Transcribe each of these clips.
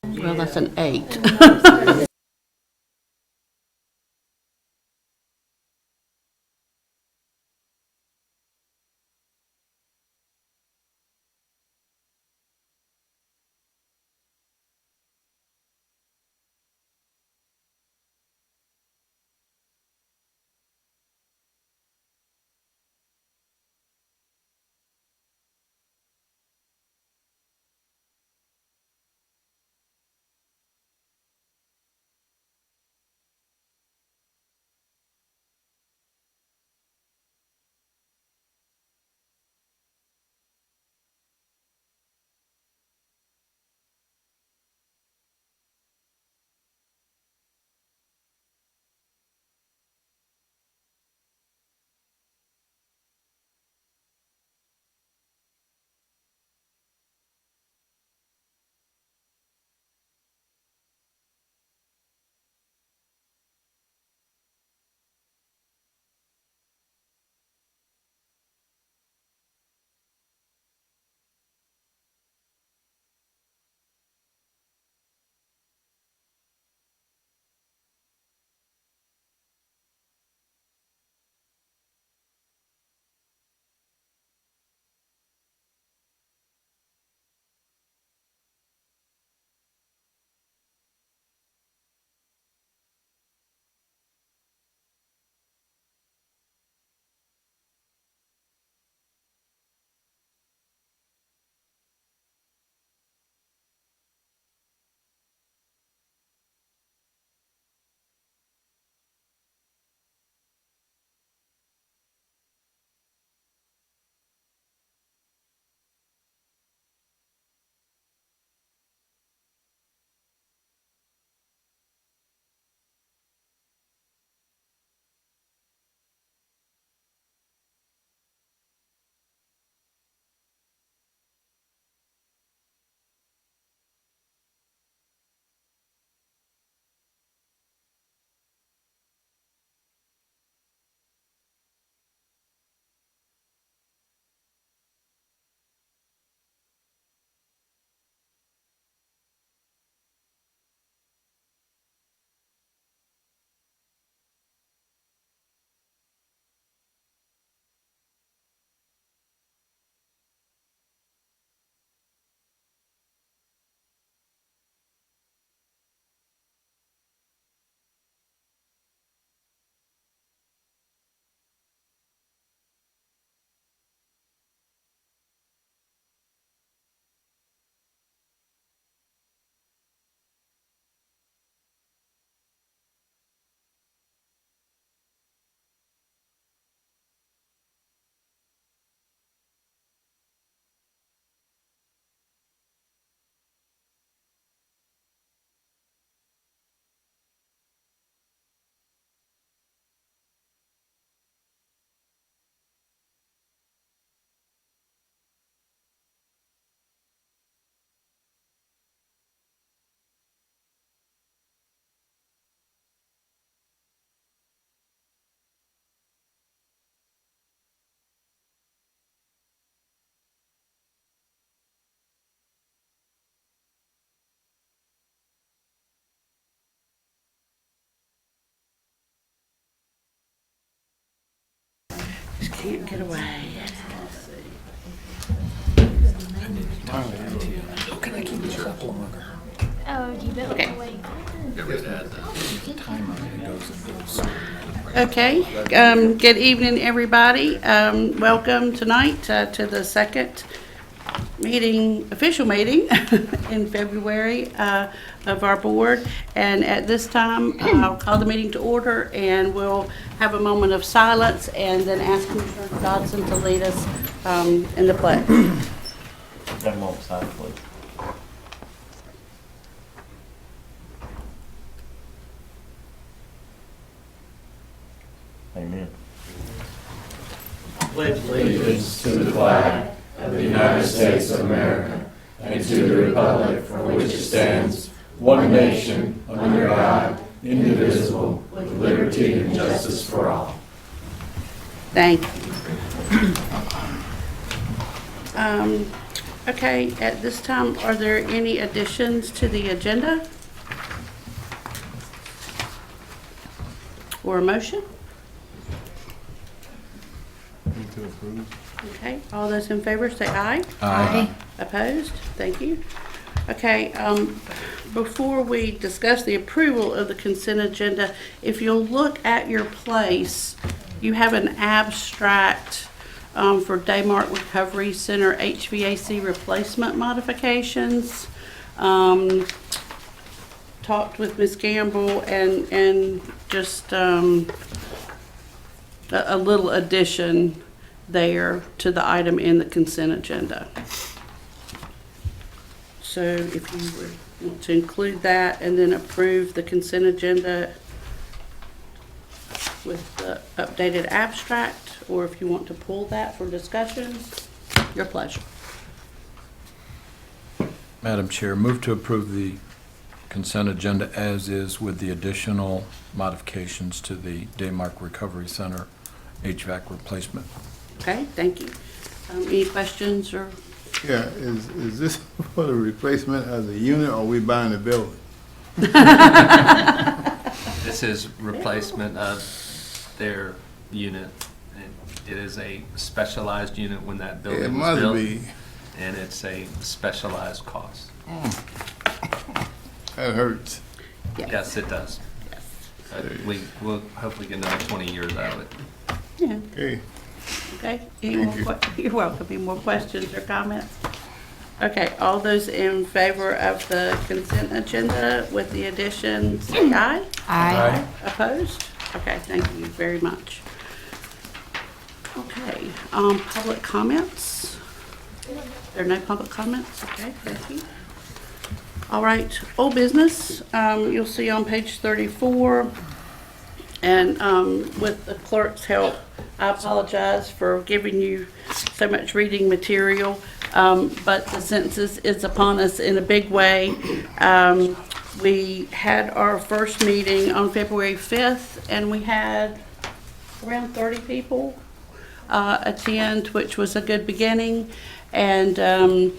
Well, that's an 8. can't get away. Can I keep this up longer? Oh, keep it Okay. awake. Okay, good evening, everybody. Welcome tonight to the second meeting, official meeting in February of our board. And at this time, I'll call the meeting to order and we'll have a moment of silence and then ask Commissioner Dodson to lead us in the pledge. Got a moment of silence, please. Amen. Allegiance to the flag of the United States of America and to the republic for which it stands, one nation, under God, indivisible, with liberty and justice for all. Thank you. Okay, at this time, are there any additions to the agenda? Or a motion? Move to approve. Okay, all those in favor say aye. Aye. Opposed? Thank you. Okay, before we discuss the approval of the consent agenda, if you'll look at your place, you have an abstract for Daymark Recovery Center HVAC replacement modifications. Talked with Ms. Gamble and just a little addition there to the item in the consent agenda. So if you would want to include that and then approve the consent agenda with the updated abstract, or if you want to pull that for discussion, your pleasure. Madam Chair, move to approve the consent agenda as is with the additional modifications to the Daymark Recovery Center HVAC replacement. Okay, thank you. Any questions or? Yeah, is this for the replacement of the unit or we buying the building? This is replacement of their unit. It is a specialized unit when that It building was must built, be. and it's a specialized cost. That hurts. Yes, it does. Yes. We will hopefully get another 20 years out of it. Yeah, Okay. okay. Any more you're welcome. Any more questions or comments? Okay, all those in favor of the consent agenda with the addition, say aye. Aye. Opposed? Okay, thank you very much. Okay, public comments? There are no public comments? Okay, thank you. All right, old business, you'll see on page 34, and with the clerk's help, I apologize for giving you so much reading material, but the census is upon us in a big way. We had our first meeting on February 5th, and we had around 30 people attend, which was a good beginning. And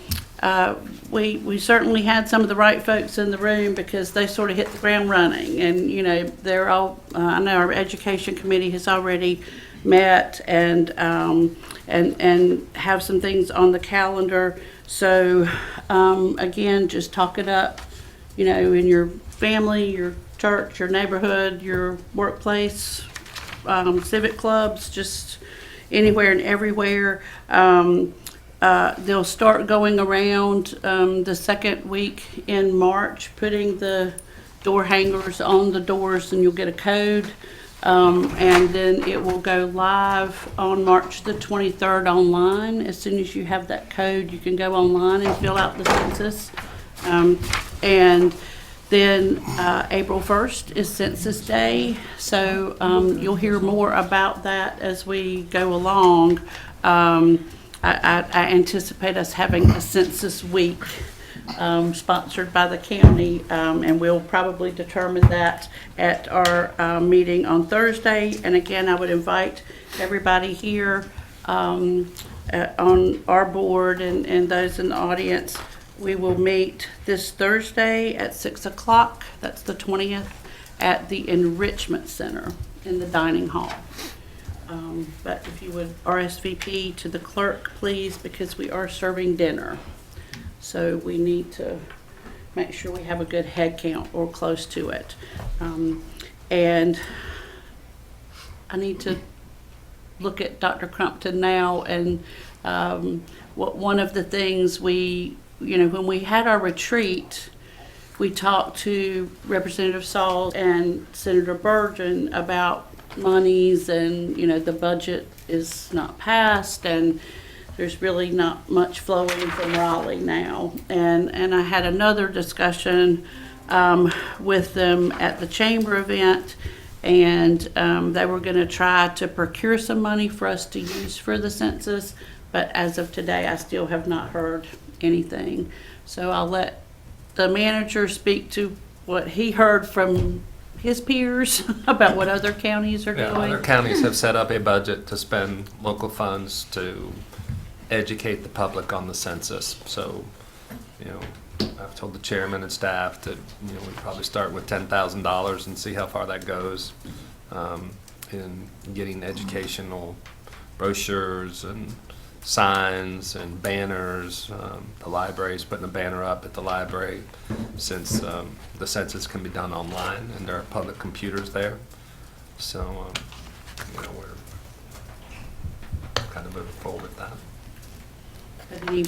we certainly had some of the right folks in the room because they sort of hit the ground running. And, you know, they're all, I know our education committee has already met and have some things on the calendar. So, again, just talk it up, you know, in your family, your church, your neighborhood, your workplace, civic clubs, just anywhere and everywhere. They'll start going around the second week in March, putting the door hangers on the doors, and you'll get a code. And then it will go live on March the 23rd online. As soon as you have that code, you can go online and fill out the census. And then April 1st is Census Day, so you'll hear more about that as we go along. I anticipate us having a census week sponsored by the county, and we'll probably determine that at our meeting on Thursday. And again, I would invite everybody here on our board and those in the audience. We will meet this Thursday at 6 o'clock, that's the 20th, at the Enrichment Center in the dining hall. But if you would RSVP to the clerk, please, because we are serving dinner. So we need to make sure we have a good head count or close to it. And I need to look at Dr. Crumpton now, and one of the things when we had our retreat, we talked to Representative Saul and Senator Burgeon about monies, and the budget is not passed, and there's really not much flowing from Raleigh now. And I had another discussion with them at the chamber event, and they were going to try to procure some money for us to use for the census, but as of today, I still have not heard anything. So I'll let the manager speak to what he heard from his peers about what other counties are Yeah, doing. other counties have set up a budget to spend local funds to educate the public on the census. So, I've told the chairman and staff that, we'd probably start with $10,000 and see how far that goes, in getting educational brochures and signs and banners. The library's putting a banner up at the library, since the census can be done online and there are public computers there. So, we're kind of moving forward with that. Any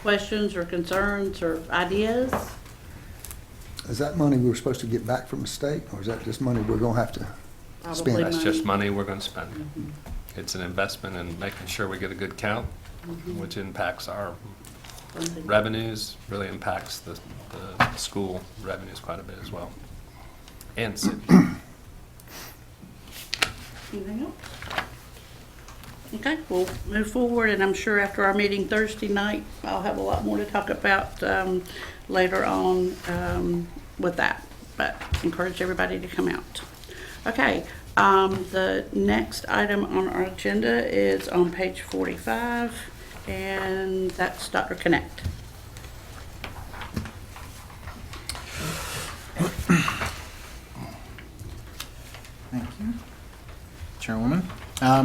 questions or concerns or ideas? Is that money we were supposed to get back from the state, or is that just money we're gonna have to Probably spend? That's money. just money we're going to spend. It's an investment in making sure we get a good count, which impacts our Funding. revenues, really impacts the school revenues quite a bit as well. And city. Anything else? Okay, we'll move forward, and I'm sure after our meeting Thursday night, I'll have a lot more to talk about later on with that. But encourage everybody to come out. Okay, the next item on our agenda is on page 45, and that's Dr. Connect. Thank you, Chairwoman.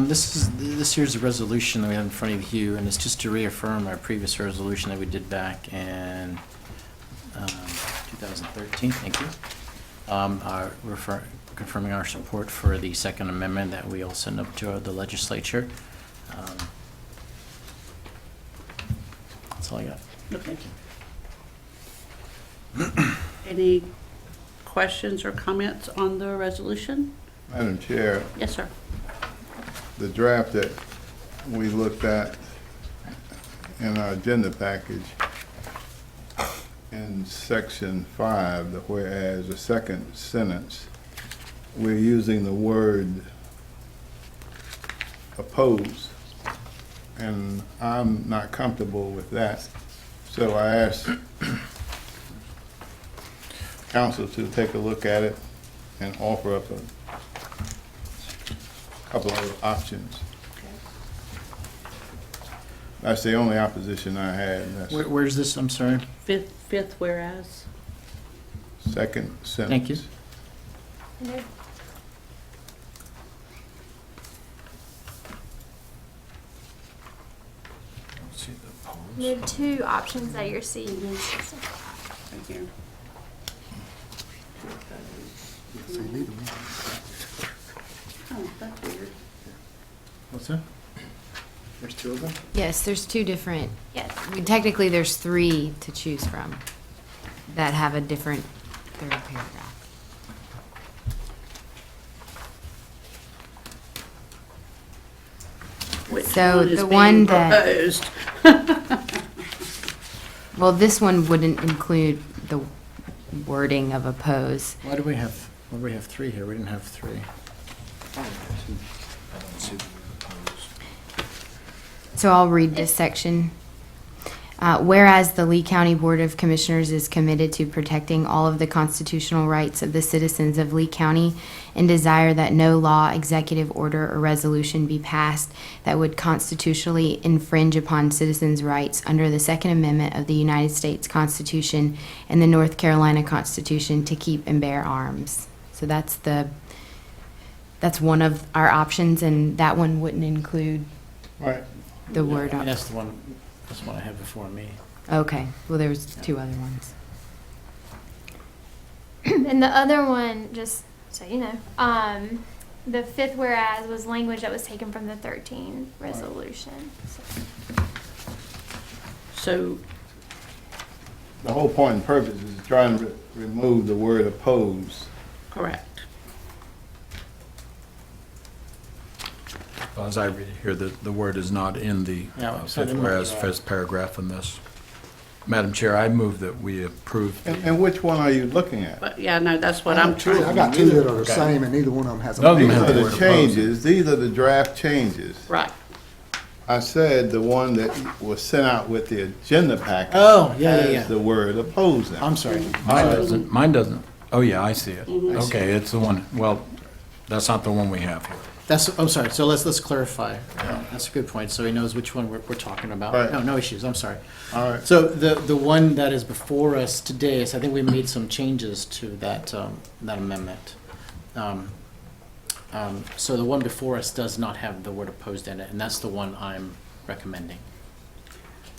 This here's a resolution that we have in front of you, and it's just to reaffirm our previous resolution that we did back in 2013. Thank you. Confirming our support for the Second Amendment that we all sent up to the legislature. That's all I got. Okay. Any questions or comments on the resolution? Madam Chair, Yes, sir. the draft that we looked at in our agenda package, in section 5, the whereas, the second sentence, we're using the word oppose, and I'm not comfortable with that. So I asked council to take a look at it and offer up a couple of options. That's the only opposition I had. That's Where's this? I'm sorry. Fifth whereas. second sentence. Thank you. See the polls. There are two options that you're seeing. Right here. Oh, that's weird. What's that? There's two of them? Yes, there's two different, Yes. technically there's three to choose from that have a different third paragraph. Which So one is the being one that- proposed? Well, this one wouldn't include the wording of oppose. Why do we have three here? We didn't have three. I don't see the proposed. So I'll read this section. Whereas the Lee County Board of Commissioners is committed to protecting all of the constitutional rights of the citizens of Lee County and desire that no law, executive order, or resolution be passed that would constitutionally infringe upon citizens' rights under the Second Amendment of the United States Constitution and the North Carolina Constitution to keep and bear arms. So that's the That's one of our options, and that one wouldn't include Right. the word. I mean, that's the one I have before me. Okay, well, there was two other ones. And the other one, just so you know, the fifth whereas was language that was taken from the 13 resolution. So, The whole point and purpose is to try and remove the word oppose. correct. As I read it here, the word is not in the Yeah, fifth whereas first paragraph in this. Madam Chair, I move that we approve. And which one are you looking at? But, yeah, no, that's what I'm trying. I got two that are the same, and neither one of them has a. None of them These have are the the word changes, these are the draft changes. Right. I said the one that was sent out with the agenda packet. Oh, yeah. has the word oppose in it. I'm sorry. Mine doesn't. Oh, yeah, I see it. Okay, it's the one, well, that's not the one we have here. I'm sorry, so let's clarify. That's a good point, so he knows which one we're talking about. Right. No issues, I'm sorry. All right. So the one that is before us today, is I think we made some changes to that amendment. So the one before us does not have the word opposed in it, and that's the one I'm recommending.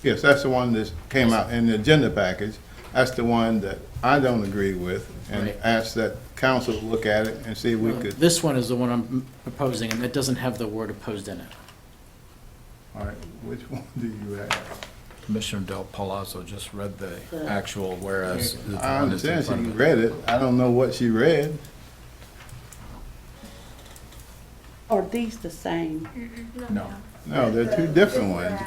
Yes, that's the one that came out in the agenda package. That's the one that I don't agree with, and Right. ask that council look at it and see if we could. This one is the one I'm proposing, and it doesn't have the word opposed in it. All right, which one do you have? Commissioner Del Palazzo just read the actual whereas. the I one that's in understand front she of it. read it. I don't know what she read. Are these the same? No. No, they're two different ones.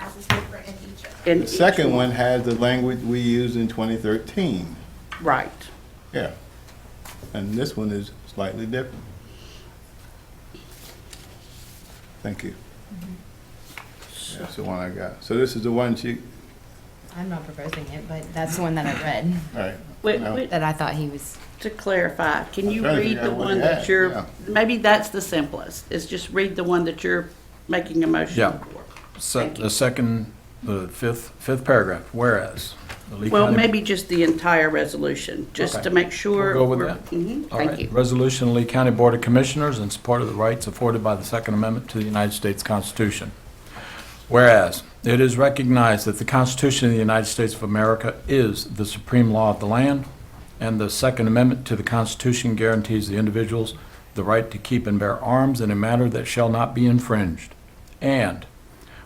In The each second one has the language we used in 2013. Right. Yeah. And this one is slightly different. Thank you. That's the one I got. So this is the one she, I'm not proposing it, but that's the one that I read, all right. Wait, Well, wait, that I thought he was. to clarify, can you trying to read figure the out what one he that had, you're, yeah. maybe that's the simplest, is just read the one that you're making a motion Yeah. for. Se- The second, the fifth paragraph, whereas. the Lee Well, County- maybe just the entire resolution, just Okay. to make sure. We'll go with we're- that. Mhm, All Thank right. you. Resolution, Lee County Board of Commissioners in support of the rights afforded by the Second Amendment to the United States Constitution. Whereas, it is recognized that the Constitution of the United States of America is the supreme law of the land, and the Second Amendment to the Constitution guarantees the individuals the right to keep and bear arms in a manner that shall not be infringed. And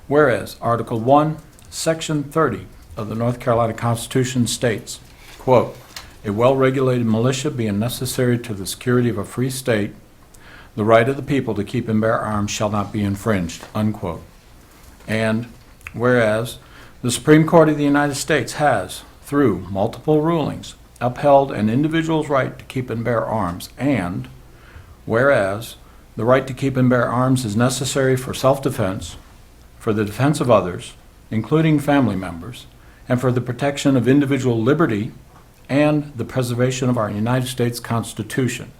whereas Article 1, Section 30 of the North Carolina Constitution states, quote, "A well-regulated militia being necessary to the security of a free state, the right of the people to keep and bear arms shall not be infringed," unquote. And whereas the Supreme Court of the United States has, through multiple rulings, upheld an individual's right to keep and bear arms, and whereas the right to keep and bear arms is necessary for self-defense, for the defense of others, including family members, and for the protection of individual liberty and the preservation of our United States Constitution.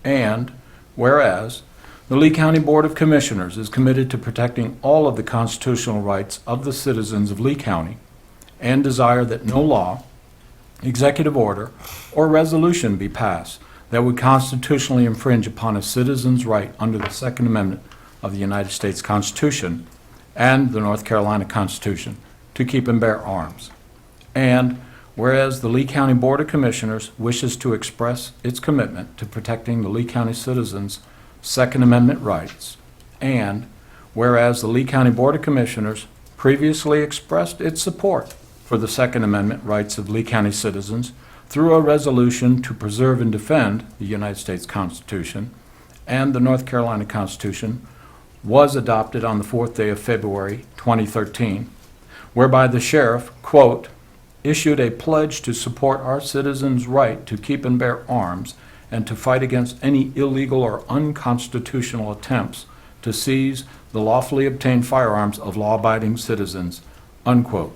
And whereas the Lee County Board of Commissioners is committed to protecting all of the constitutional rights of the citizens of Lee County and desire that no law, executive order, or resolution be passed that would constitutionally infringe upon a citizen's right under the Second Amendment of the United States Constitution and the North Carolina Constitution to keep and bear arms. And whereas the Lee County Board of Commissioners wishes to express its commitment to protecting the Lee County citizens' Second Amendment rights, and whereas the Lee County Board of Commissioners previously expressed its support for the Second Amendment rights of Lee County citizens through a resolution to preserve and defend the United States Constitution and the North Carolina Constitution was adopted on the 4th day of February 2013, whereby the sheriff, quote, "issued a pledge to support our citizens' right to keep and bear arms and to fight against any illegal or unconstitutional attempts to seize the lawfully obtained firearms of law-abiding citizens," unquote.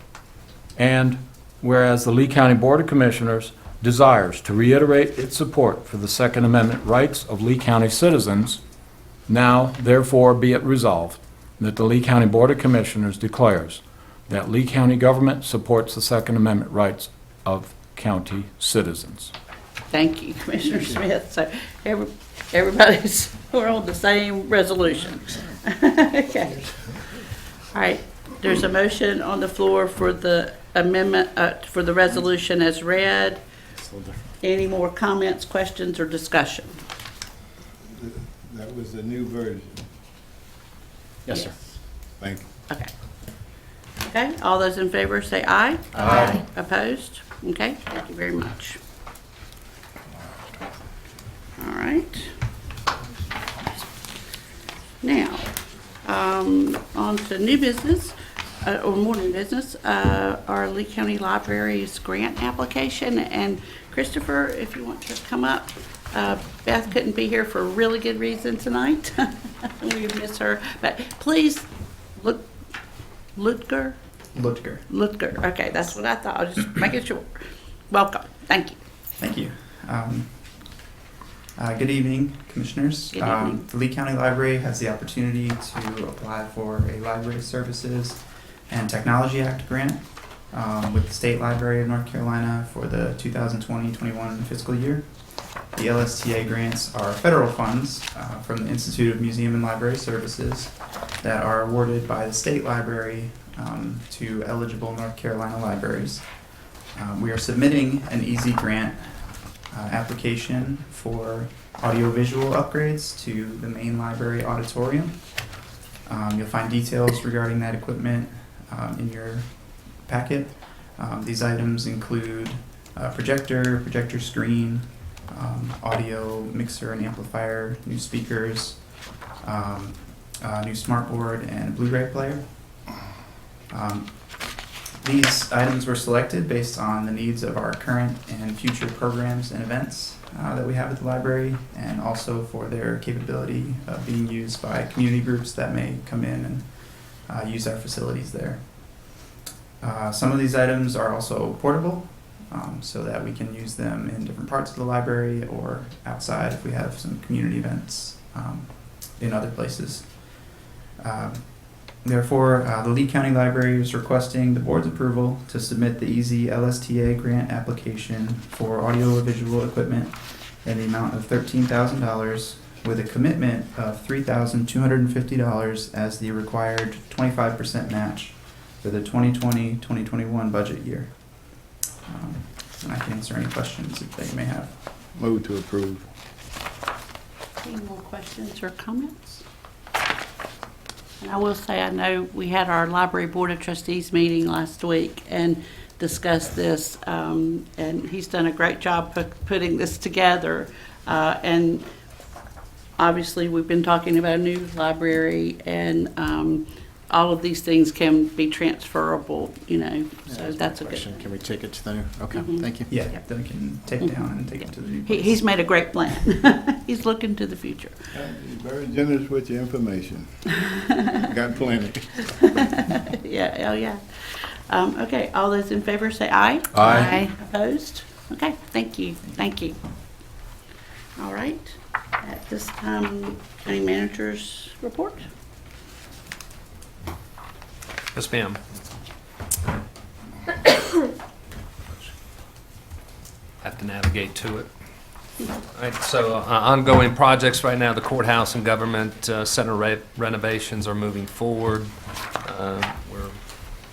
And whereas the Lee County Board of Commissioners desires to reiterate its support for the Second Amendment rights of Lee County citizens, now therefore be it resolved that the Lee County Board of Commissioners declares that Lee County government supports the Second Amendment rights of county citizens. Thank you, Commissioner Smith. So everybody's, we're on the same resolution. Okay. All right, there's a motion on the floor for the amendment, for the resolution as read. Any more comments, questions, or discussion? That was the new version. Yes, sir. Thank you. Okay. Okay, all those in favor say aye. Aye. Opposed? Okay, thank you very much. All right. Now, on to new business, or more new business, our Lee County Library's grant application. And Christopher, if you want to come up, Beth couldn't be here for a really good reason tonight. We miss her, but please, Lutger, okay, that's what I thought, I was just making sure. Welcome, thank you. Thank you. Good evening, Commissioners. Good evening. The Lee County Library has the opportunity to apply for a Library Services and Technology Act grant with the State Library of North Carolina for the 2020-21 fiscal year. The LSTA grants are federal funds from the Institute of Museum and Library Services that are awarded by the State Library to eligible North Carolina libraries. We are submitting an EASY grant application for audiovisual upgrades to the main library auditorium. You'll find details regarding that equipment in your packet. These items include a projector screen, audio mixer and amplifier, new speakers, a new smartboard, and a Blu-ray player. These items were selected based on the needs of our current and future programs and events that we have at the library, and also for their capability of being used by community groups that may come in and use our facilities there. Some of these items are also portable, so that we can use them in different parts of the library or outside if we have some community events in other places. Therefore, the Lee County Library is requesting the board's approval to submit the EASY LSTA grant application for audio-visual equipment in the amount of $13,000 with a commitment of $3,250 as the required 25% match for the 2020-2021 budget year. And I can answer any questions that you may have. Move to approve. Any more questions or comments? And I will say, I know we had our Library Board of Trustees meeting last week and discussed this, and he's done a great job putting this together. And obviously, we've been talking about a new library, and all of these things can be transferable, you know, so that's a good Question, thing. can we take it to the new, okay, Mhm. thank you. Yeah, then we can take it down and take it to the new place. He's made a great plan. He's looking to the future. You're very generous with your information. Got plenty. Yeah, oh yeah. Okay, all those in favor say aye. Aye. Opposed? Okay, thank you, thank you. All right, at this time, county managers report. Yes, ma'am. Have to navigate to it. All right, so ongoing projects right now, the courthouse and government center renovations are moving forward. We're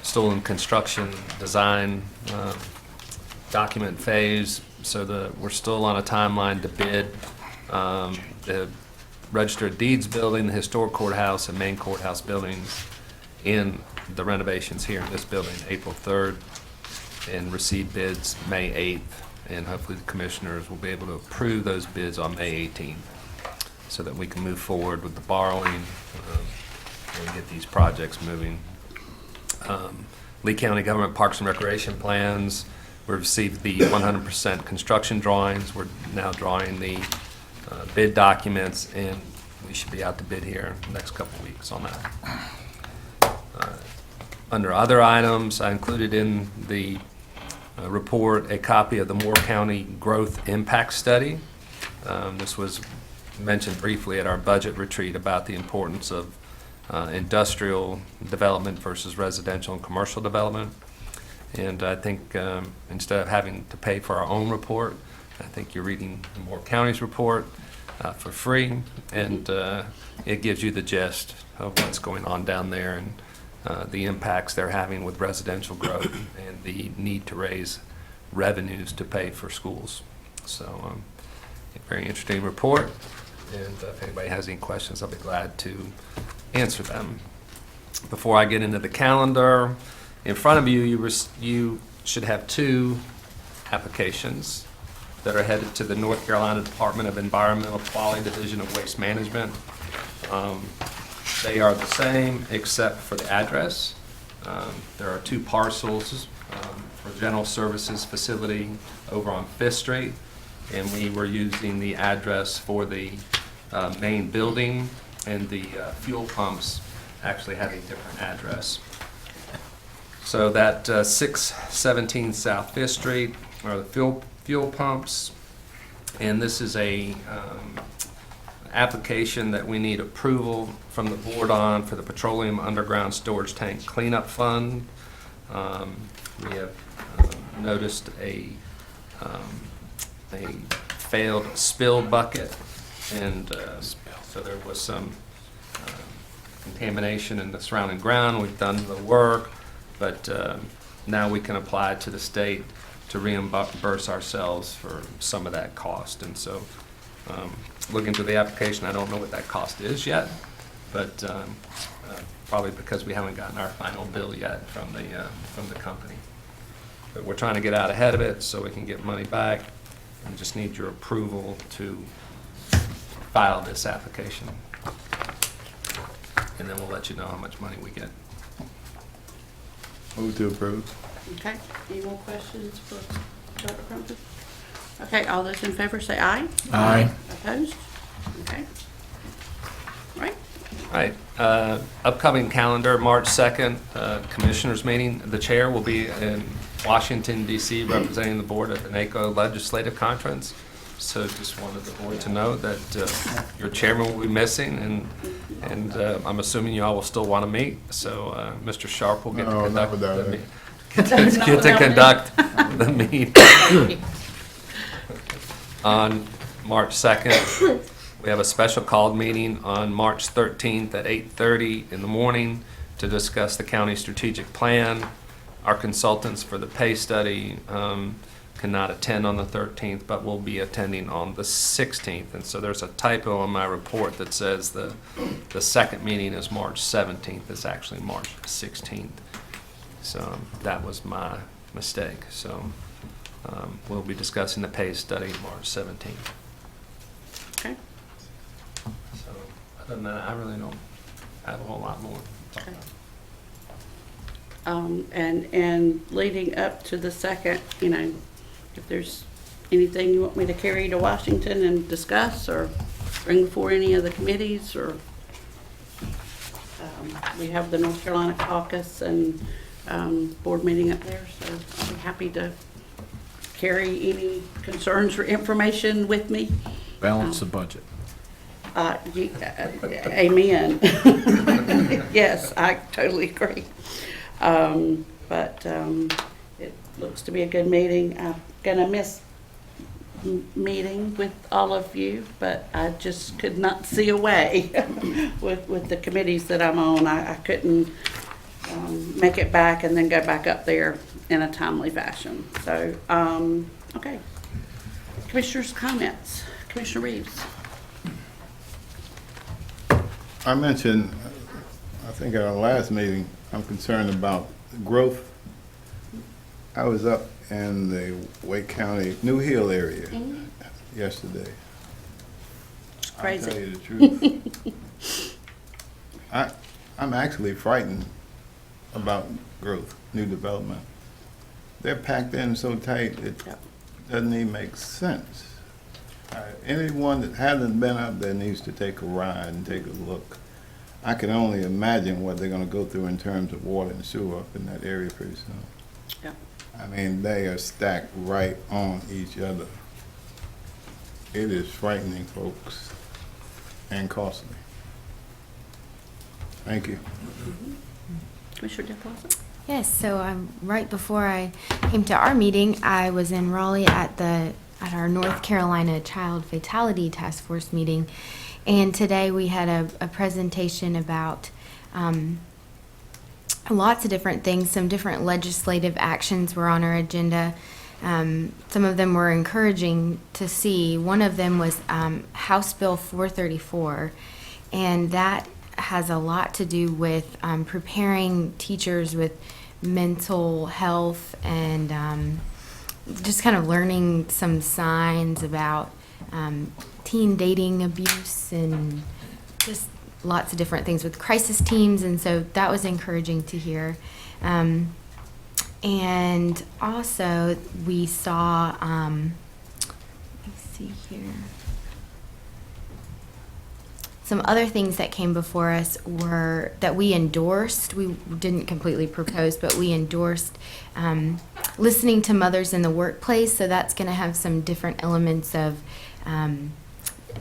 still in construction design document phase, so we're still on a timeline to bid the Register of Deeds building, the historic courthouse, and main courthouse buildings in the renovations here in this building, April 3rd, and receive bids May 8th. And hopefully the commissioners will be able to approve those bids on May 18th so that we can move forward with the borrowing and get these projects moving. Lee County Government Parks and Recreation plans. We've received the 100% construction drawings. We're now drawing the bid documents, and we should be out to bid here in the next couple of weeks on that. Under other items, I included in the report a copy of the Moore County Growth Impact Study. This was mentioned briefly at our budget retreat about the importance of industrial development versus residential and commercial development. And I think instead of having to pay for our own report, I think you're reading Moore County's report for free, and it gives you the gist of what's going on down there and the impacts they're having with residential growth and the need to raise revenues to pay for schools. So, a very interesting report, and if anybody has any questions, I'll be glad to answer them. Before I get into the calendar, in front of you, you should have 2 applications that are headed to the North Carolina Department of Environmental Quality Division of Waste Management. They are the same except for the address. There are 2 parcels for General Services Facility over on 5th Street, and we were using the address for the main building, and the fuel pumps actually have a different address. So that 617 South 5th Street are the fuel pumps, and this is a application that we need approval from the board on for the Petroleum Underground Storage Tank Cleanup Fund. We have noticed a failed spill bucket, and so there was some contamination in the surrounding ground. We've done the work, but now we can apply to the state to reimburse ourselves for some of that cost. And so looking through the application, I don't know what that cost is yet, but probably because we haven't gotten our final bill yet from the company. But we're trying to get out ahead of it so we can get money back. We just need your approval to file this application. And then we'll let you know how much money we get. Move to approve. Okay, any more questions for Dr. Crumpton? Okay, all those in favor say aye. Aye. Opposed? Okay. Right. All right, upcoming calendar, March 2nd, Commissioners meeting. The chair will be in Washington, D.C., representing the board at the NACO Legislative Conference. So just wanted the board to know that your chairman will be missing, and I'm assuming you all will still want to meet. So Mr. Sharp will get to No, not conduct without the it. get to conduct the meeting. On March 2nd, we have a special called meeting on March 13th at 8:30 in the morning to discuss the county strategic plan. Our consultants for the pay study cannot attend on the 13th, but will be attending on the 16th. And so there's a typo on my report that says the second meeting is March 17th. It's actually March 16th. So that was my mistake. So we'll be discussing the pay study March 17th. Okay. So other than that, I really don't have a whole lot more to talk Okay. about. And leading up to the second, you know, if there's anything you want me to carry to Washington and discuss or bring before any of the committees, or we have the North Carolina caucus and board meeting up there, so I'll be happy to carry any concerns or information with me. Balance the budget. Amen. Yes, I totally agree. But it looks to be a good meeting. I'm gonna miss meeting with all of you, but I just could not see a way with the committees that I'm on. I couldn't make it back and then go back up there in a timely fashion. So, okay. Commissioners' comments. Commissioner Reeves. I mentioned, I think at our last meeting, I'm concerned about growth. I was up in the Wake County, New Hill area yesterday. It's crazy. I'll tell you the truth. I'm actually frightened about growth, new development. They're packed in so tight, it doesn't even make sense. Anyone that hasn't been up there needs to take a ride and take a look. I can only imagine what they're gonna go through in terms of water and sewer up in that area pretty soon. Yeah. I mean, they are stacked right on each other. It is frightening, folks, and costly. Thank you. Commissioner DePlaza. Yes, so right before I came to our meeting, I was in Raleigh at the at our North Carolina Child Fatality Task Force meeting. And today we had a presentation about lots of different things. Some different legislative actions were on our agenda. Some of them were encouraging to see. One of them was House Bill 434, and that has a lot to do with preparing teachers with mental health and just kind of learning some signs about teen dating abuse and just lots of different things with crisis teams, and so that was encouraging to hear. And also we saw, let me see here. Some other things that came before us were that we endorsed. We didn't completely propose, but we endorsed listening to mothers in the workplace. So that's going to have some different elements of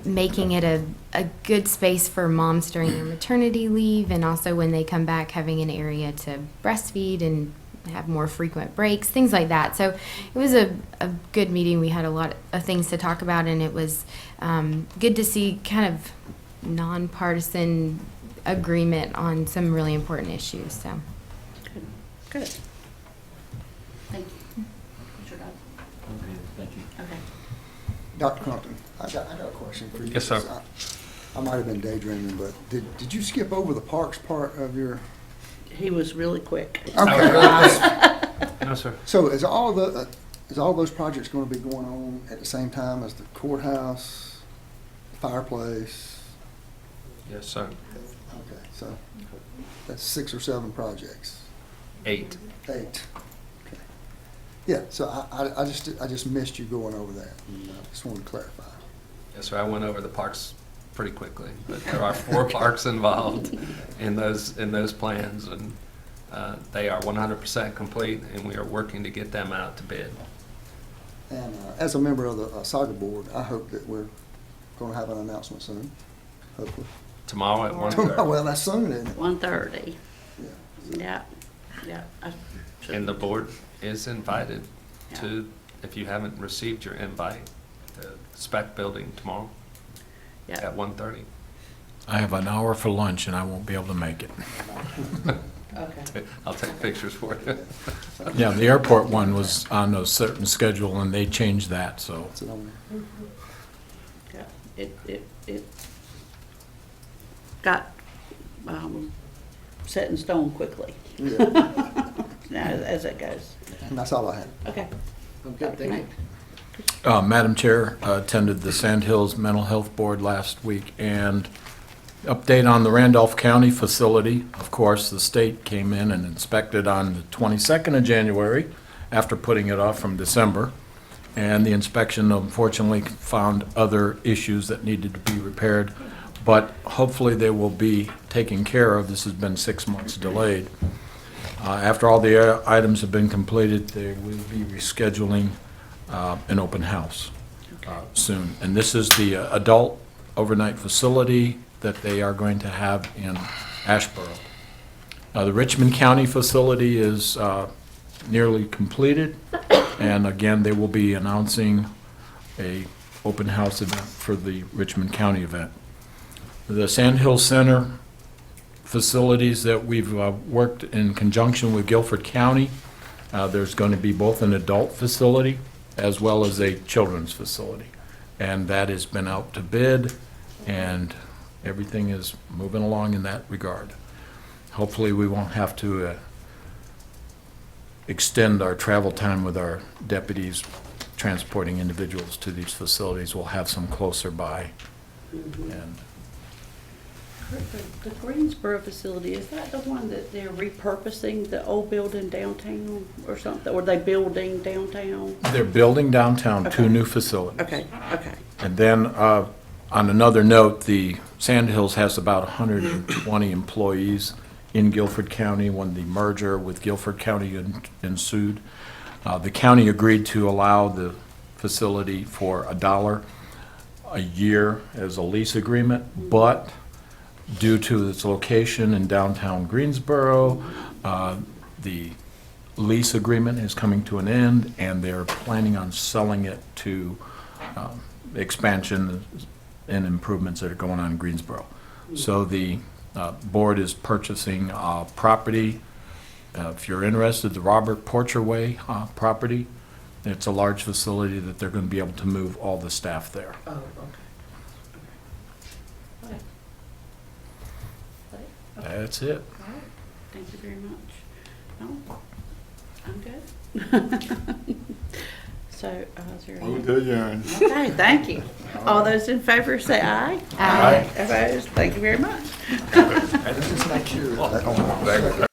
making it a good space for moms during their maternity leave, and also when they come back, having an area to breastfeed and have more frequent breaks, things like that. So it was a good meeting. We had a lot of things to talk about, and it was good to see kind of nonpartisan agreement on some really important issues. So Good. Thank you. Thank you. Okay. Dr. Crumpton, I got a question for you. Yes, sir. I might have been daydreaming, but did you skip over the parks part of your? He was really quick. Okay. No, sir. So is all those projects going to be going on at the same time as the courthouse, fireplace? Yes, sir. Okay, so that's 6 or 7 projects. 8. 8. Okay. Yeah. So I just missed you going over that. And I just wanted to clarify. Yes, sir. I went over the parks pretty quickly, but there are 4 parks involved in those plans, and they are 100% complete, and we are working to get them out to bid. And as a member of the Saga board, I hope that we're going to have an announcement soon. Hopefully. Tomorrow at 1:30. Well, that's soon, isn't it? 1:30. Yeah. Yeah. And the board is invited Yeah. to, if you haven't received your invite, the spec building tomorrow Yeah. at 1:30. I have an hour for lunch and I won't be able to make it. Okay. I'll take pictures for you. Yeah, the airport one was on a certain schedule and they changed that, so. That's it on there. Yeah. It got set in stone quickly. Yeah. As it goes. And that's all I had. Okay. Good, thank you. Madam Chair, attended the Sand Hills Mental Health Board last week, and update on the Randolph County facility. Of course, the state came in and inspected on the 22nd of January after putting it off from December, and the inspection unfortunately found other issues that needed to be repaired, but hopefully they will be taken care of. This has been 6 months delayed. After all the items have been completed, they will be rescheduling an open house soon. And this is the adult overnight facility that they are going to have in Ashboro. The Richmond County facility is nearly completed, and again, they will be announcing a open house event for the Richmond County event. The Sand Hill Center facilities that we've worked in conjunction with Guilford County, there's going to be both an adult facility as well as a children's facility. And that has been out to bid, and everything is moving along in that regard. Hopefully we won't have to extend our travel time with our deputies transporting individuals to these facilities. We'll have some closer by. And The Greensboro facility, is that the one that they're repurposing the old building downtown or something? Or they building downtown? they're building downtown 2 Okay. new facilities. Okay. And then, on another note, the Sand Hills has about 120 employees in Guilford County when the merger with Guilford County ensued. The county agreed to allow the facility for $1 a year as a lease agreement, but due to its location in downtown Greensboro, the lease agreement is coming to an end, and they're planning on selling it to expansion and improvements that are going on in Greensboro. So the board is purchasing property. If you're interested, the Robert Porcher Way property, it's a large facility that they're going to be able to move all the staff there. Oh, okay. Okay. Okay. That's it. All right. Thank you very much. No, I'm good. So, is there any? Move to adjourn. Okay, thank you. All those in favor say aye. Aye. Opposed? Thank you very much. Just make sure that